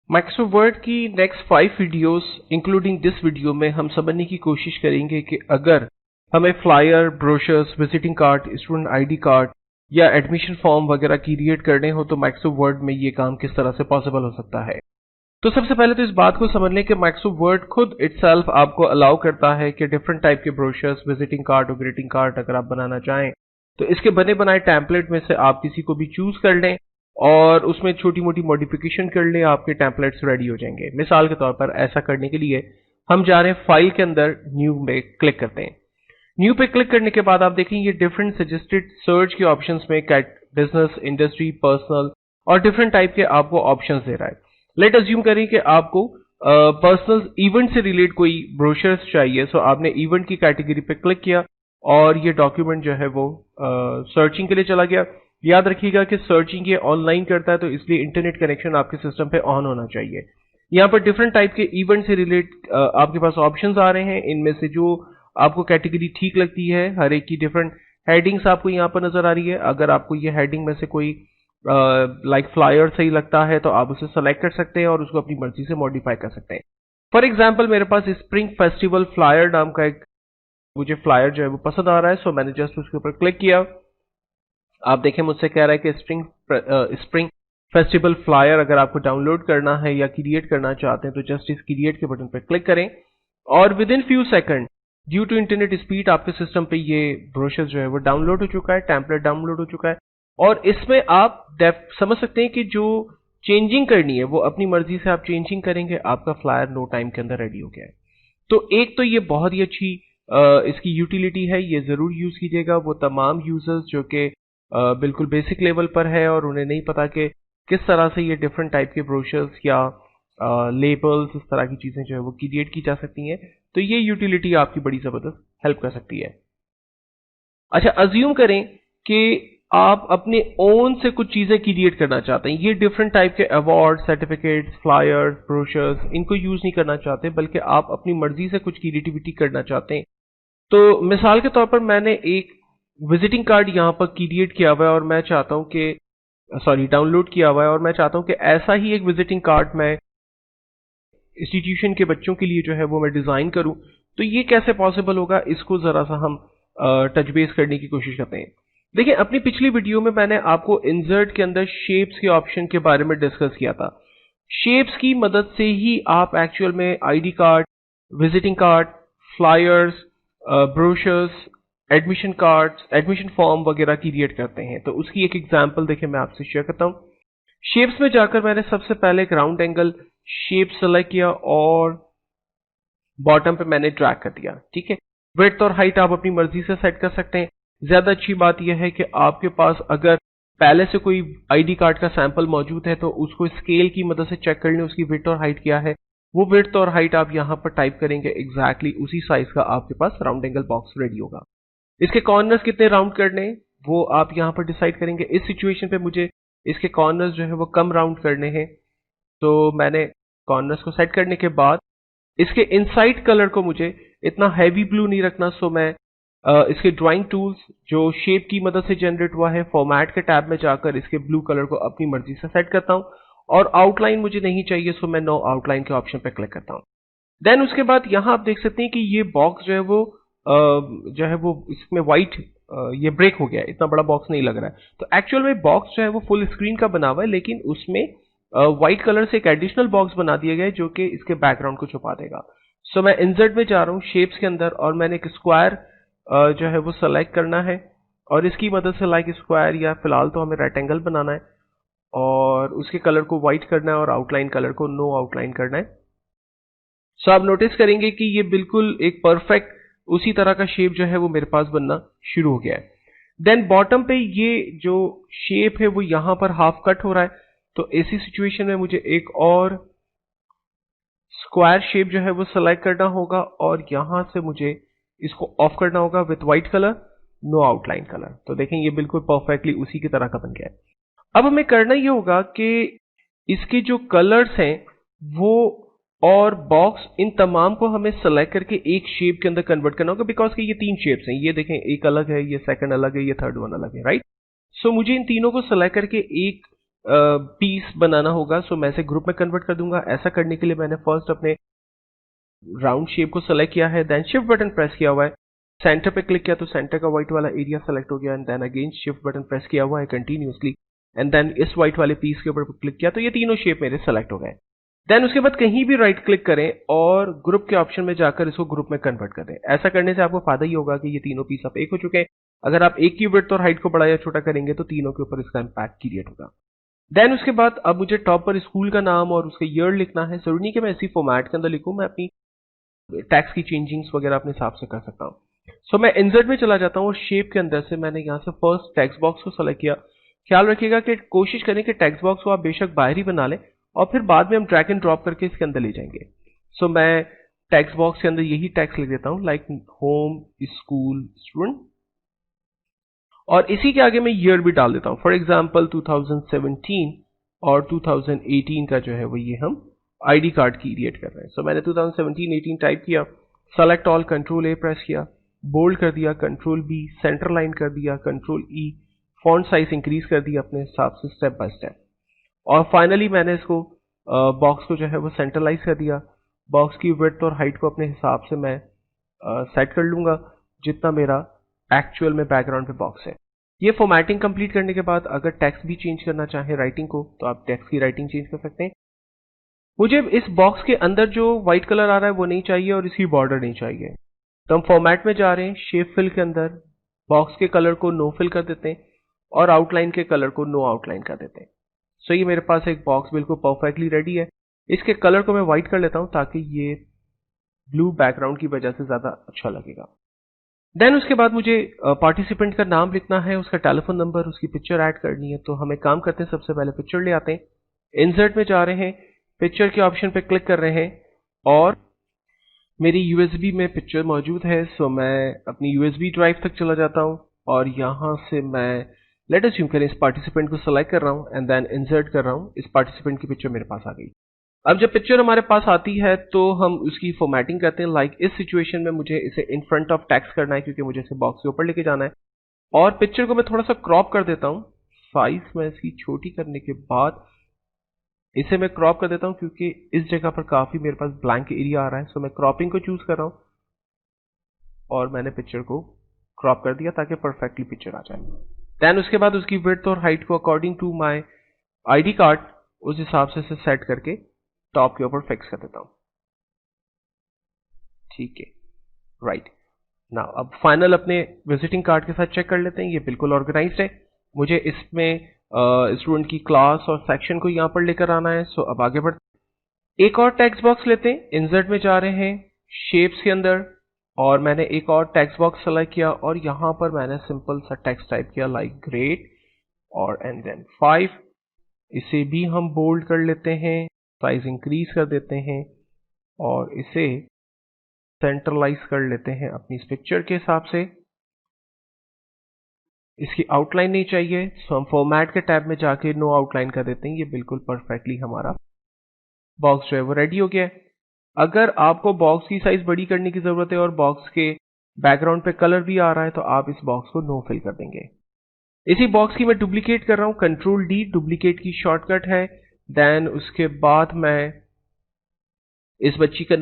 Microsoft word की next 5 videos including this video में हम समझने की कोशिश करेंगे कि अगर हमें flyer, brochures, visiting card, student ID card या एडमिशन फॉर्म वगैरह क्रिएट करने हो तो माइक्रोसॉफ्ट वर्ड में ये काम किस तरह से पॉसिबल हो सकता है। तो सबसे पहले तो इस बात को समझ लें कि माइक्रोसॉफ्ट वर्ड खुद इटसेल्फ आपको अलाउ करता है कि डिफरेंट टाइप के ब्रोशर्स, विजिटिंग कार्ड और ग्रीटिंग कार्ड अगर आप बनाना चाहें तो इसके बने बनाए टेम्पलेट में से आप किसी को भी चूज कर लें और उसमें छोटी मोटी मॉडिफिकेशन कर लें, आपके टेम्पलेट्स रेडी हो जाएंगे। मिसाल के तौर पर ऐसा करने के लिए हम जा रहे हैं फाइल के अंदर न्यू में क्लिक करते हैं। न्यू पे क्लिक करने के बाद आप देखेंगे डिफरेंट सजेस्टेड सर्च के ऑप्शंस में बिजनेस, इंडस्ट्री, पर्सनल और डिफरेंट टाइप के आपको ऑप्शंस दे रहा है। लेट अज्यूम करें कि आपको पर्सनल इवेंट से रिलेट कोई ब्रोशर्स चाहिए, सो आपने इवेंट की कैटेगरी पे क्लिक किया और ये डॉक्यूमेंट जो है वो सर्चिंग के लिए चला गया। याद रखिएगा कि सर्चिंग ये ऑनलाइन करता है तो इसलिए इंटरनेट कनेक्शन आपके सिस्टम पे ऑन होना चाहिए। यहाँ पर डिफरेंट टाइप के इवेंट से रिलेट आपके पास ऑप्शंस आ रहे हैं, इनमें से जो आपको कैटेगरी ठीक लगती है, हर एक की डिफरेंट हेडिंग्स आपको यहाँ पर नजर आ रही है। अगर आपको ये हेडिंग में से कोई लाइक फ्लायर सही लगता है तो आप उसे सेलेक्ट कर सकते हैं और उसको अपनी मर्जी से मॉडिफाई कर सकते हैं। फॉर एग्जाम्पल मेरे पास स्प्रिंग फेस्टिवल फ्लायर नाम का एक मुझे फ्लायर जो है वो पसंद आ रहा है, सो मैंने जस्ट उसके ऊपर क्लिक किया। आप देखें मुझसे कह रहा है कि स्प्रिंग फेस्टिवल फ्लायर अगर आपको डाउनलोड करना है या क्रिएट करना चाहते हैं तो जस्ट इस क्रिएट के बटन पर क्लिक करें और within few second due to internet speed आपके सिस्टम पे ये ब्रोशर जो है वो डाउनलोड हो चुका है, टेम्पलेट डाउनलोड हो चुका है और इसमें आप समझ सकते हैं कि जो चेंजिंग करनी है वो अपनी मर्जी से आप चेंजिंग करेंगे, आपका फ्लायर नो टाइम के अंदर रेडी हो गया है। तो एक तो ये बहुत ही अच्छी इसकी यूटिलिटी है, ये जरूर यूज कीजिएगा वो तमाम यूजर्स जो कि बिल्कुल बेसिक लेवल पर है और उन्हें नहीं पता कि किस तरह से ये डिफरेंट टाइप के ब्रोशर्स या लेबल्स इस तरह की चीजें जो है वो क्रिएट की जा सकती हैं। तो ये यूटिलिटी आपकी बड़ी जबरदस्त हेल्प कर सकती है। अच्छा, अज्यूम करें कि आप अपने ओन से कुछ चीजें क्रिएट करना चाहते हैं। ये डिफरेंट टाइप के अवार्ड, सर्टिफिकेट्स, फ्लायर्स, ब्रोशर्स इनको यूज नहीं करना चाहते बल्कि आप अपनी मर्जी से कुछ क्रिएटिविटी करना चाहते हैं। तो मिसाल के तौर पर मैंने एक विजिटिंग कार्ड यहाँ पर क्रिएट किया हुआ है और मैं चाहता हूँ कि डाउनलोड किया हुआ है और मैं चाहता हूँ कि ऐसा ही एक विजिटिंग कार्ड मैं इंस्टीट्यूशन के बच्चों के लिए जो है वो मैं डिजाइन करूं। तो ये कैसे पॉसिबल होगा, इसको जरा सा हम टच बेस करने की कोशिश करते हैं। देखिए, अपनी पिछली वीडियो में मैंने आपको इंसर्ट के अंदर शेप्स के ऑप्शन के बारे में डिस्कस किया था। शेप्स की मदद से ही आप एक्चुअल में ID card, visiting card, flyers, brochures, admission cards, admission form वगैरह क्रिएट करते हैं। तो उसकी एक एग्जांपल देखिए मैं आपसे शेयर करता हूँ। शेप्स में जाकर मैंने सबसे पहले एक राउंड एंगल शेप सेलेक्ट किया और बॉटम पे मैंने ड्रैग कर दिया। ठीक है, विड्थ और हाइट आप अपनी मर्जी से सेट कर सकते हैं। ज्यादा अच्छी बात यह है कि आपके पास अगर पहले से कोई आईडी कार्ड का सैंपल मौजूद है तो उसको स्केल की मदद से चेक कर लें उसकी विड्थ और हाइट क्या है। वो विड्थ और हाइट आप यहाँ पर टाइप करेंगे, एग्जैक्टली उसी साइज का आपके पास राउंड एंगल बॉक्स रेडी होगा। इसके कॉर्नर्स कितने राउंड करने वो आप यहाँ पर डिसाइड करेंगे। इस सिचुएशन पे मुझे इसके कॉर्नर्स जो है वो कम राउंड करने हैं, तो मैंने कॉर्नर्स को सेट करने के बाद इसके इनसाइड कलर को मुझे इतना हैवी ब्लू नहीं रखना, सो मैं इसके ड्राइंग टूल्स जो शेप की मदद से जनरेट हुआ है फॉर्मेट के टैब में जाकर इसके ब्लू कलर को अपनी मर्जी से सेट करता हूं और आउटलाइन मुझे नहीं चाहिए, सो मैं नो आउटलाइन के ऑप्शन पे क्लिक करता हूं। देन उसके बाद यहां आप देख सकते हैं कि ये बॉक्स जो है वो इसमें व्हाइट ये ब्रेक हो गया है, इतना बड़ा बॉक्स नहीं लग रहा है। तो एक्चुअल में बॉक्स जो है वो फुल स्क्रीन का बना हुआ है लेकिन उसमें व्हाइट कलर से एक एडिशनल बॉक्स बना दिया गया है जो कि इसके बैकग्राउंड को छुपा देगा। सो मैं इंसर्ट में जा रहा हूँ शेप्स के अंदर और मैंने एक स्क्वायर जो है वो सेलेक्ट करना है और इसकी मदद से लाइक स्क्वायर या फिलहाल तो हमें रेक्टेंगल बनाना है और उसके कलर को व्हाइट करना है और आउटलाइन कलर को नो आउटलाइन करना है। सो आप नोटिस करेंगे कि ये बिल्कुल एक परफेक्ट उसी तरह का शेप जो है वो मेरे पास बनना शुरू हो गया है। देन बॉटम पे ये जो शेप है वो यहां पर हाफ कट हो रहा है, तो ऐसी सिचुएशन में मुझे एक और स्क्वायर शेप जो है वो सिलेक्ट करना होगा और यहां से मुझे इसको ऑफ करना होगा with white colour, no outline colour. तो देखें ये बिल्कुल परफेक्टली उसी की तरह का बन गया है। अब हमें करना ये होगा कि इसके जो कलर्स हैं वो और बॉक्स इन तमाम को हमें सेलेक्ट करके एक शेप के अंदर कन्वर्ट करना होगा, बिकॉज कि ये तीन शेप्स हैं। ये देखें एक अलग है, ये सेकंड अलग है, ये थर्ड वन अलग है, राइट। सो मुझे इन तीनों को सेलेक्ट करके एक पीस बनाना होगा, सो मैं इसे ग्रुप में कन्वर्ट कर दूंगा। ऐसा करने के लिए मैंने फर्स्ट अपने राउंड शेप को सेलेक्ट किया है, देन शिफ्ट बटन प्रेस किया हुआ है, सेंटर पे क्लिक किया तो सेंटर का व्हाइट वाला एरिया सेलेक्ट हो गया, and then again shift button press किया हुआ है कंटिन्यूअसली, एंड देन इस व्हाइट वाले पीस के ऊपर क्लिक किया तो ये तीनों शेप मेरे सेलेक्ट हो गए। देन उसके बाद कहीं भी राइट क्लिक करें और ग्रुप के ऑप्शन में जाकर इसको ग्रुप में कन्वर्ट कर दें। ऐसा करने से आपको फायदा ही होगा कि ये तीनों पीस अब एक हो चुके हैं। अगर आप एक की विड्थ और हाइट को बड़ा या छोटा करेंगे तो तीनों के ऊपर इसका इम्पैक्ट क्रिएट होगा। देन उसके बाद अब मुझे टॉप पर स्कूल का नाम और उसका ईयर लिखना है। जरूरी नहीं कि मैं इसी फॉर्मेट के अंदर लिखूं, मैं अपनी टैक्स की चेंजिंग्स वगैरह अपने हिसाब से कर सकता हूं। सो मैं इंसर्ट में चला जाता हूं और शेप के अंदर से मैंने यहां से फर्स्ट टेक्स्ट बॉक्स को सेलेक्ट किया। ख्याल रखिएगा कि कोशिश करें कि टेक्स्ट बॉक्स को आप बेशक बाहर ही बना लें और फिर बाद में हम ड्रैग एंड ड्रॉप करके इसके अंदर ले जाएंगे। सो मैं टेक्स्ट बॉक्स के अंदर यही टेक्स्ट लिख देता हूं, लाइक होम स्कूल स्टूडेंट, और इसी के आगे मैं ईयर भी डाल देता हूं। फॉर एग्जाम्पल 2017 और 2018 का जो है वो ये हम आईडी कार्ड की क्रिएट कर रहे हैं। सो मैंने 2017-18 टाइप किया, सेलेक्ट ऑल, कंट्रोल ए प्रेस किया, बोल्ड कर दिया, कंट्रोल बी, सेंटर लाइन कर दिया, कंट्रोल ई, फॉन्ट साइज इंक्रीज कर दिया अपने हिसाब से स्टेप बाय स्टेप, और फाइनली मैंने इसको बॉक्स को जो है वो सेंट्रलाइज कर दिया। बॉक्स की विड्थ और हाइट को अपने हिसाब से मैं सेट कर लूंगा जितना मेरा एक्चुअल में बैकग्राउंड पे बॉक्स है। ये फॉर्मेटिंग कंप्लीट करने के बाद अगर टेक्स्ट भी चेंज करना चाहें राइटिंग को तो आप टेक्स्ट की राइटिंग चेंज कर सकते हैं। मुझे इस बॉक्स के अंदर जो व्हाइट कलर आ रहा है वो नहीं चाहिए और इसकी बॉर्डर नहीं चाहिए, तो हम फॉर्मेट में जा रहे हैं, शेप फिल के अंदर बॉक्स के कलर को नो फिल कर देते हैं और आउटलाइन के कलर को नो आउटलाइन कर देते हैं। सो ये मेरे पास एक बॉक्स बिल्कुल परफेक्टली रेडी है। इसके कलर को मैं व्हाइट कर लेता हूं ताकि ये ब्लू बैकग्राउंड की वजह से ज्यादा अच्छा लगेगा। देन उसके बाद मुझे पार्टिसिपेंट का नाम लिखना है, उसका टेलीफोन नंबर, उसकी पिक्चर ऐड करनी है। तो हम एक काम करते हैं, सबसे पहले पिक्चर ले आते हैं, इंसर्ट में जा रहे हैं, पिक्चर के ऑप्शन पे क्लिक कर रहे हैं और मेरी यूएसबी में पिक्चर मौजूद है। सो मैं अपनी यूएसबी ड्राइव तक चला जाता हूं और यहां से मैं लेट अस अज्यूम करें इस पार्टिसिपेंट को सेलेक्ट कर रहा हूं एंड देन इंसर्ट कर रहा हूं। इस पार्टिसिपेंट की पिक्चर मेरे पास आ गई। अब जब पिक्चर हमारे पास आती है तो हम उसकी फॉर्मेटिंग करते हैं। लाइक इस सिचुएशन में मुझे इसे इन फ्रंट ऑफ टेक्स्ट करना है क्योंकि मुझे इसे बॉक्स के ऊपर लेके जाना है, और पिक्चर को मैं थोड़ा सा क्रॉप कर देता हूं। साइज में इसकी छोटी करने के बाद इसे मैं क्रॉप कर देता हूं क्योंकि इस जगह पर काफी मेरे पास ब्लैंक एरिया आ रहा है। सो मैं क्रॉपिंग को चूज कर रहा हूं और मैंने पिक्चर को क्रॉप कर दिया ताकि परफेक्टली पिक्चर आ जाए। देन उसके बाद उसकी विड्थ और हाइट को according to my ID card उस हिसाब से इसे सेट करके टॉप के ऊपर फिक्स कर देता हूं। ठीक है, राइट नाउ अब फाइनल अपने विजिटिंग कार्ड के साथ चेक कर लेते हैं। ये बिल्कुल ऑर्गेनाइज्ड है। मुझे इसमें स्टूडेंट की क्लास और सेक्शन को यहां पर लेकर आना है। सो अब आगे बढ़ एक और टेक्स्ट बॉक्स लेते हैं, इंसर्ट में जा रहे हैं, शेप्स के अंदर, और मैंने एक और टेक्स्ट बॉक्स सेलेक्ट किया और यहां पर मैंने सिंपल सा टेक्स्ट टाइप किया लाइक ग्रेट और एंड देन 5। इसे भी हम बोल्ड कर लेते हैं, साइज इंक्रीज कर देते हैं और इसे सेंट्रलाइज कर लेते हैं अपनी इस पिक्चर के हिसाब से। इसकी आउटलाइन नहीं चाहिए, सो हम फॉर्मेट के टैब में जाके नो आउटलाइन कर देते हैं। ये बिल्कुल परफेक्टली हमारा बॉक्स जो है वो रेडी हो गया है। अगर आपको बॉक्स की साइज बड़ी करने की जरूरत है और बॉक्स के बैकग्राउंड पे कलर भी आ रहा है तो आप इस बॉक्स को नो फिल कर देंगे। इसी बॉक्स की मैं डुप्लीकेट कर रहा हूं, कंट्रोल डी डुप्लीकेट की शॉर्टकट है। देन उसके बाद मैं इस बच्चे का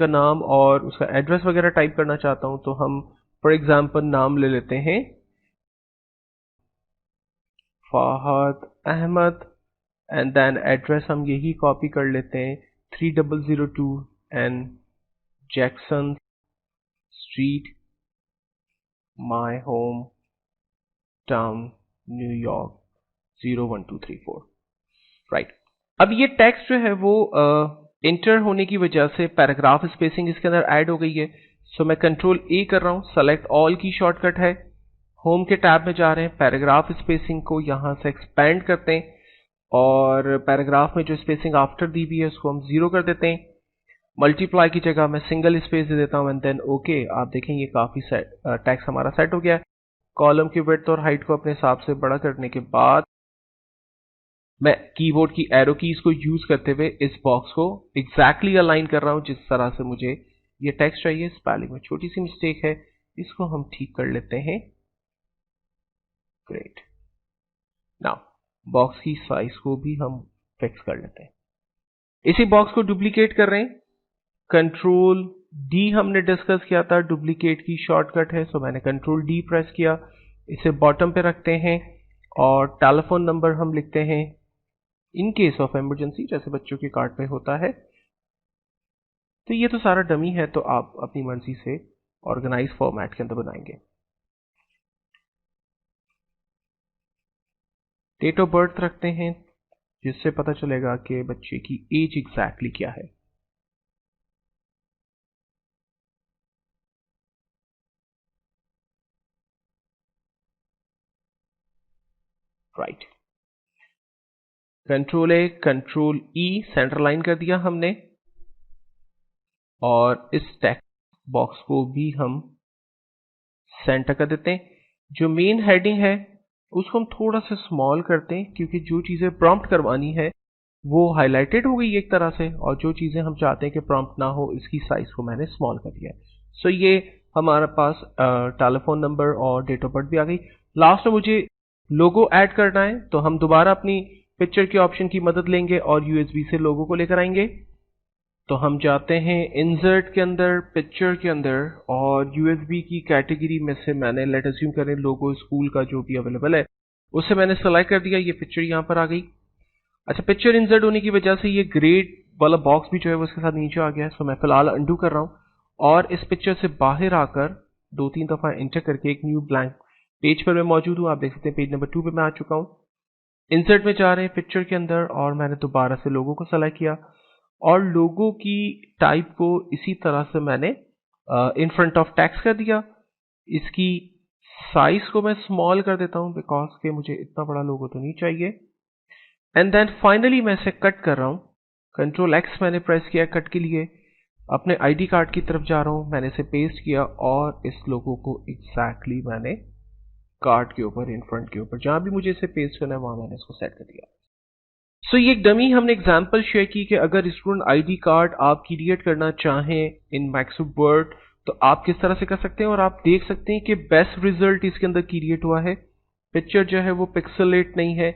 नाम और उसका एड्रेस वगैरह टाइप करना चाहता हूं, तो हम फॉर एग्जांपल नाम ले लेते हैं Fahad Ahmed, and then address हम यही कॉपी कर लेते हैं 3002 and Jackson street, my home town, New York 01234। Right, अब ये टेक्स्ट जो है वो इंटर होने की वजह से पैराग्राफ स्पेसिंग इसके अंदर ऐड हो गई है। सो मैं कंट्रोल ए कर रहा हूं, सेलेक्ट ऑल की शॉर्टकट है, होम के टैब में जा रहे हैं, पैराग्राफ स्पेसिंग को यहां से एक्सपेंड करते हैं और पैराग्राफ में जो स्पेसिंग आफ्टर दी हुई है उसको हम 0 कर देते हैं। मल्टीप्लाई की जगह मैं सिंगल स्पेस दे देता हूं एंड देन ओके। आप देखेंगे काफी टेक्स्ट हमारा सेट हो गया है। कॉलम की विड्थ और हाइट को अपने हिसाब से बड़ा करने के बाद मैं कीबोर्ड की एरो कीज को यूज करते हुए इस बॉक्स को एग्जैक्टली अलाइन कर रहा हूं जिस तरह से मुझे ये टेक्स्ट चाहिए। स्पेलिंग में छोटी सी मिस्टेक है, इसको हम ठीक कर लेते हैं। ग्रेट। नाउ बॉक्स की साइज को भी हम फिक्स कर लेते हैं। इसी बॉक्स को डुप्लीकेट कर रहे हैं, कंट्रोल डी हमने डिस्कस किया था, डुप्लीकेट की शॉर्टकट है, सो मैंने कंट्रोल डी प्रेस किया। इसे बॉटम पे रखते हैं और टेलीफोन नंबर हम लिखते हैं इन केस ऑफ इमरजेंसी, जैसे बच्चों के कार्ड पे होता है। तो ये तो सारा डमी है, तो आप अपनी मर्जी से ऑर्गेनाइज फॉर्मेट के अंदर बनाएंगे। डेट ऑफ बर्थ रखते हैं, जिससे पता चलेगा कि बच्चे की एज एग्जैक्टली क्या है। राइट, कंट्रोल ए कंट्रोल ई सेंटर लाइन कर दिया हमने, और इस टेक्स्ट बॉक्स को भी हम सेंटर कर देते हैं। जो मेन हेडिंग है उसको हम थोड़ा सा स्मॉल करते हैं, क्योंकि जो चीज़ें प्रॉम्प्ट करवानी है वो हाईलाइटेड हो गई एक तरह से, और जो चीज़ें हम चाहते हैं कि प्रॉम्प्ट ना हो, इसकी साइज को मैंने स्मॉल कर दिया है। सो ये हमारे पास टेलीफोन नंबर और डेट ऑफ बर्थ भी आ गई। लास्ट में मुझे लोगो ऐड करना है, तो हम दोबारा अपनी पिक्चर के ऑप्शन की मदद लेंगे और यूएसबी से लोगो को लेकर आएंगे। तो हम जाते हैं इंसर्ट के अंदर, पिक्चर के अंदर, और यूएसबी की कैटेगरी में से मैंने लेट अज्यूम करें लोगो स्कूल का जो भी अवेलेबल है उसे मैंने सेलेक्ट कर दिया। ये पिक्चर यहाँ पर आ गई। अच्छा, पिक्चर इंसर्ट होने की वजह से ये ग्रेड वाला बॉक्स भी जो है वो इसके साथ नीचे आ गया है। सो मैं फिलहाल अंडू कर रहा हूँ और इस पिक्चर से बाहर आकर 2-3 दफा एंटर करके एक न्यू ब्लैंक पेज पर मैं मौजूद हूँ। आप देख सकते हैं पेज नंबर 2 पे मैं आ चुका हूँ। इंसर्ट में जा रहे हैं पिक्चर के अंदर, और मैंने दोबारा से लोगो को सेलेक्ट किया और लोगो की टाइप को इसी तरह से मैंने इन फ्रंट ऑफ टेक्स्ट कर दिया। इसकी साइज को मैं स्मॉल कर देता हूं, बिकॉज के मुझे इतना बड़ा लोगो तो नहीं चाहिए। एंड देन फाइनली मैं इसे कट कर रहा हूं। कंट्रोल एक्स मैंने प्रेस किया कट के लिए। अपने आईडी कार्ड की तरफ जा रहा हूं, मैंने इसे पेस्ट किया और इस लोगो को एग्जैक्टली मैंने कार्ड के ऊपर, इन फ्रंट के ऊपर, जहां भी मुझे इसे पेस्ट करना है वहां मैंने इसको सेट कर दिया। सो ये एक डमी हमने एग्जांपल शेयर की कि अगर स्टूडेंट आईडी कार्ड आप क्रिएट करना चाहें इन माइक्रोसॉफ्ट वर्ड तो आप किस तरह से कर सकते हैं, और आप देख सकते हैं कि बेस्ट रिजल्ट इसके अंदर क्रिएट हुआ है। पिक्चर जो है वो पिक्सलेट नहीं है,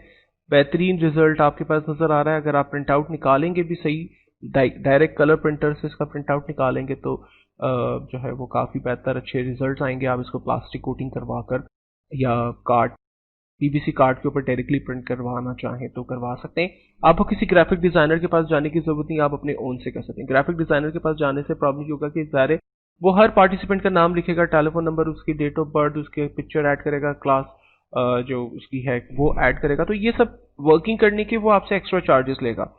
बेहतरीन रिजल्ट आपके पास नजर आ रहा है। अगर आप प्रिंट आउट निकालेंगे भी सही, डायरेक्ट कलर प्रिंटर से इसका प्रिंट आउट निकालेंगे तो जो है वो काफ़ी बेहतर अच्छे रिजल्ट आएंगे। आप इसको प्लास्टिक कोटिंग करवा कर या कार्ड, पीवीसी कार्ड के ऊपर डायरेक्टली प्रिंट करवाना चाहें तो करवा सकते हैं। आपको किसी ग्राफिक डिजाइनर के पास जाने की जरूरत नहीं, आप अपने ओन से कर सकते हैं। ग्राफिक डिजाइनर के पास जाने से प्रॉब्लम ये होगा कि ज़ाहिर है वो हर पार्टिसिपेंट का नाम लिखेगा, टेलीफोन नंबर, उसकी डेट ऑफ बर्थ, उसके पिक्चर ऐड करेगा, क्लास जो उसकी है वो ऐड करेगा, तो ये सब वर्किंग करने के वो आपसे एक्स्ट्रा चार्जेस लेगा।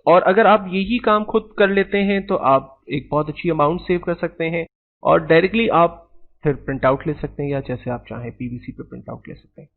और अगर आप यही काम खुद कर लेते हैं तो आप एक बहुत अच्छी अमाउंट सेव कर सकते हैं और डायरेक्टली आप फिर प्रिंट आउट ले सकते हैं, या जैसे आप चाहें पीवीसी पे प्रिंट आउट ले सकते हैं।